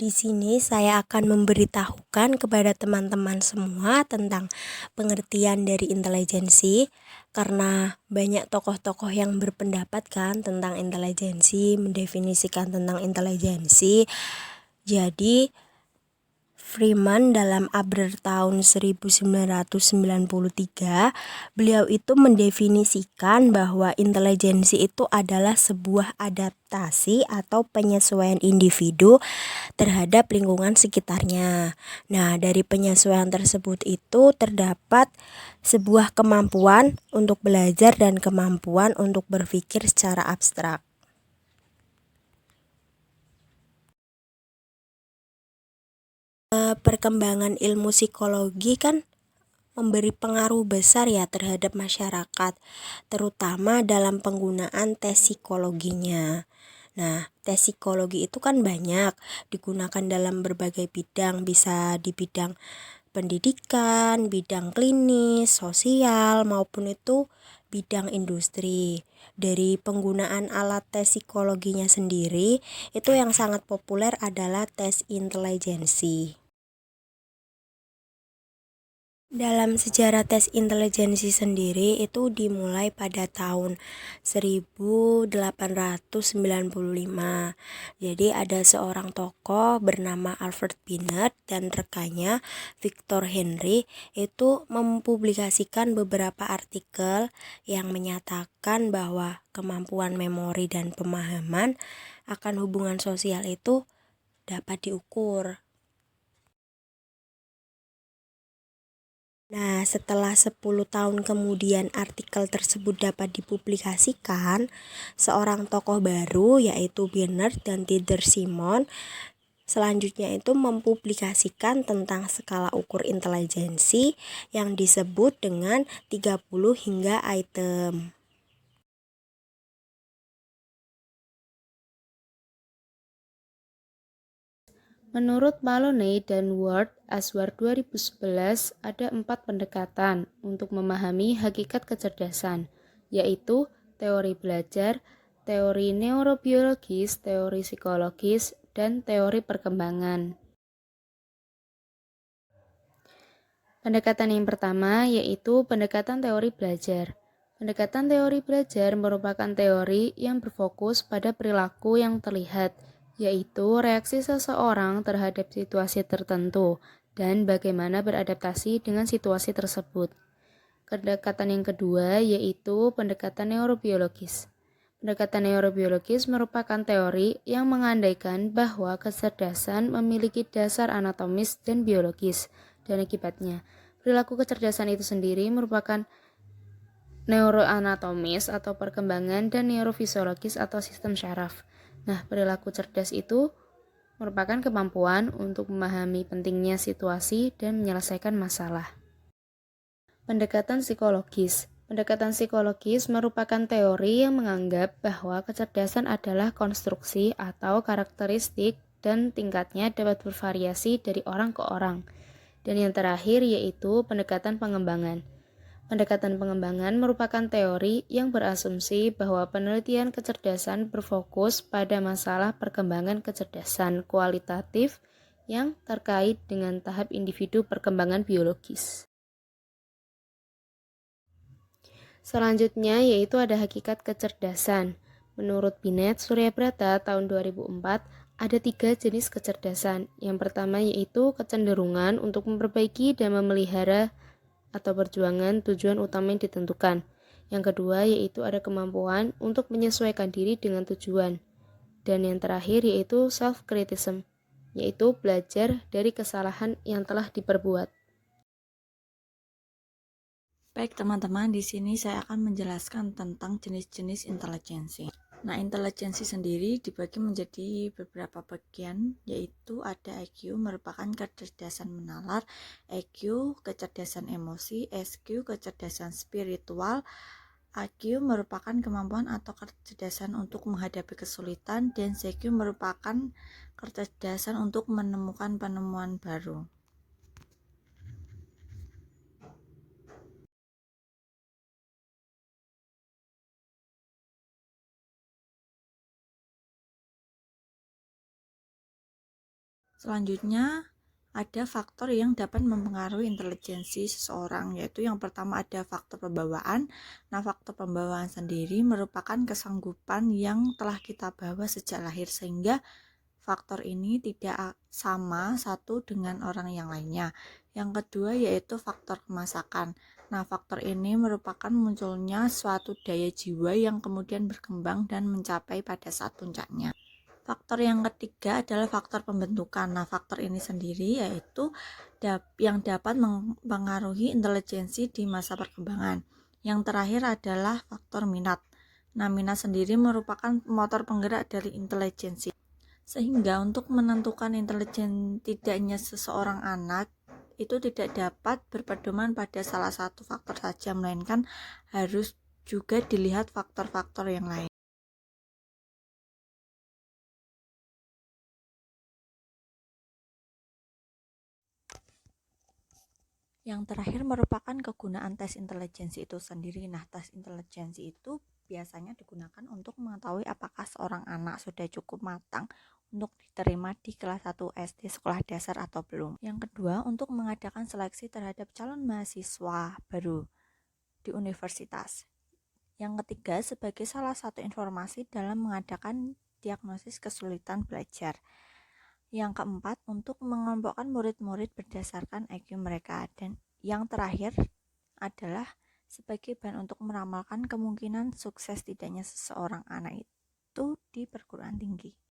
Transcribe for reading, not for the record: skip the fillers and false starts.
Di sini saya akan memberitahukan kepada teman-teman semua tentang pengertian dari intelijensi, karena banyak tokoh-tokoh yang berpendapat kan tentang intelijensi, mendefinisikan tentang intelijensi. Jadi Freeman dalam Abrer tahun 1993, beliau itu mendefinisikan bahwa intelijensi itu adalah sebuah adaptasi atau penyesuaian individu terhadap lingkungan sekitarnya. Nah, dari penyesuaian tersebut itu terdapat sebuah kemampuan untuk belajar dan kemampuan untuk berpikir secara abstrak. Perkembangan ilmu psikologi kan memberi pengaruh besar ya terhadap masyarakat, terutama dalam penggunaan tes psikologinya. Nah, tes psikologi itu kan banyak digunakan dalam berbagai bidang, bisa di bidang pendidikan, bidang klinis, sosial, maupun itu bidang industri. Dari penggunaan alat tes psikologinya sendiri, itu yang sangat populer adalah tes intelijensi. Dalam sejarah tes intelijensi sendiri itu dimulai pada tahun 1895. Jadi ada seorang tokoh bernama Alfred Binet dan rekannya Victor Henry itu mempublikasikan beberapa artikel yang menyatakan bahwa kemampuan memori dan pemahaman akan hubungan sosial itu dapat diukur. Nah, setelah 10 tahun kemudian artikel tersebut dapat dipublikasikan, seorang tokoh baru yaitu Bernard dan Dieter Simon selanjutnya itu mempublikasikan tentang skala ukur intelijensi yang disebut dengan 30 hingga item. Menurut Maloney dan Ward, Aswar 2011, ada 4 pendekatan untuk memahami hakikat kecerdasan, yaitu teori belajar, teori neurobiologis, teori psikologis, dan teori perkembangan. Pendekatan yang pertama yaitu pendekatan teori belajar. Pendekatan teori belajar merupakan teori yang berfokus pada perilaku yang terlihat, yaitu reaksi seseorang terhadap situasi tertentu dan bagaimana beradaptasi dengan situasi tersebut. Pendekatan yang kedua yaitu pendekatan neurobiologis. Pendekatan neurobiologis merupakan teori yang mengandaikan bahwa kecerdasan memiliki dasar anatomis dan biologis, dan akibatnya perilaku kecerdasan itu sendiri merupakan neuroanatomis atau perkembangan dan neurofisiologis atau sistem syaraf. Nah, perilaku cerdas itu merupakan kemampuan untuk memahami pentingnya situasi dan menyelesaikan masalah. Pendekatan psikologis. Pendekatan psikologis merupakan teori yang menganggap bahwa kecerdasan adalah konstruksi atau karakteristik dan tingkatnya dapat bervariasi dari orang ke orang. Dan yang terakhir yaitu pendekatan pengembangan. Pendekatan pengembangan merupakan teori yang berasumsi bahwa penelitian kecerdasan berfokus pada masalah perkembangan kecerdasan kualitatif yang terkait dengan tahap individu perkembangan biologis. Selanjutnya yaitu ada hakikat kecerdasan. Menurut Binet Suryabrata tahun 2004, ada 3 jenis kecerdasan. Yang pertama yaitu kecenderungan untuk memperbaiki dan memelihara atau perjuangan tujuan utama yang ditentukan. Yang kedua yaitu ada kemampuan untuk menyesuaikan diri dengan tujuan. Dan yang terakhir yaitu self-criticism, yaitu belajar dari kesalahan yang telah diperbuat. Baik teman-teman, di sini saya akan menjelaskan tentang jenis-jenis intelijensi. Nah, intelijensi sendiri dibagi menjadi beberapa bagian, yaitu ada IQ merupakan kecerdasan menalar, EQ kecerdasan emosi, SQ kecerdasan spiritual, AQ merupakan kemampuan atau kecerdasan untuk menghadapi kesulitan, dan CQ merupakan kecerdasan untuk menemukan penemuan baru. Selanjutnya, ada faktor yang dapat mempengaruhi intelijensi seseorang, yaitu yang pertama ada faktor pembawaan. Nah, faktor pembawaan sendiri merupakan kesanggupan yang telah kita bawa sejak lahir, sehingga faktor ini tidak sama satu dengan orang yang lainnya. Yang kedua yaitu faktor kemasakan. Nah, faktor ini merupakan munculnya suatu daya jiwa yang kemudian berkembang dan mencapai pada saat puncaknya. Faktor yang ketiga adalah faktor pembentukan. Nah, faktor ini sendiri yaitu yang dapat mempengaruhi intelijensi di masa perkembangan. Yang terakhir adalah faktor minat. Nah, minat sendiri merupakan motor penggerak dari intelijensi. Sehingga untuk menentukan intelijen tidaknya seseorang anak itu tidak dapat berpedoman pada salah satu faktor saja, melainkan harus juga dilihat faktor-faktor yang lain. Yang terakhir merupakan kegunaan tes intelijensi itu sendiri. Nah, tes intelijensi itu biasanya digunakan untuk mengetahui apakah seorang anak sudah cukup matang untuk diterima di kelas 1 SD sekolah dasar atau belum. Yang kedua, untuk mengadakan seleksi terhadap calon mahasiswa baru di universitas. Yang ketiga, sebagai salah satu informasi dalam mengadakan diagnosis kesulitan belajar. Yang keempat, untuk mengelompokkan murid-murid berdasarkan IQ mereka. Dan yang terakhir adalah sebagai bahan untuk meramalkan kemungkinan sukses tidaknya seseorang anak itu di perguruan tinggi.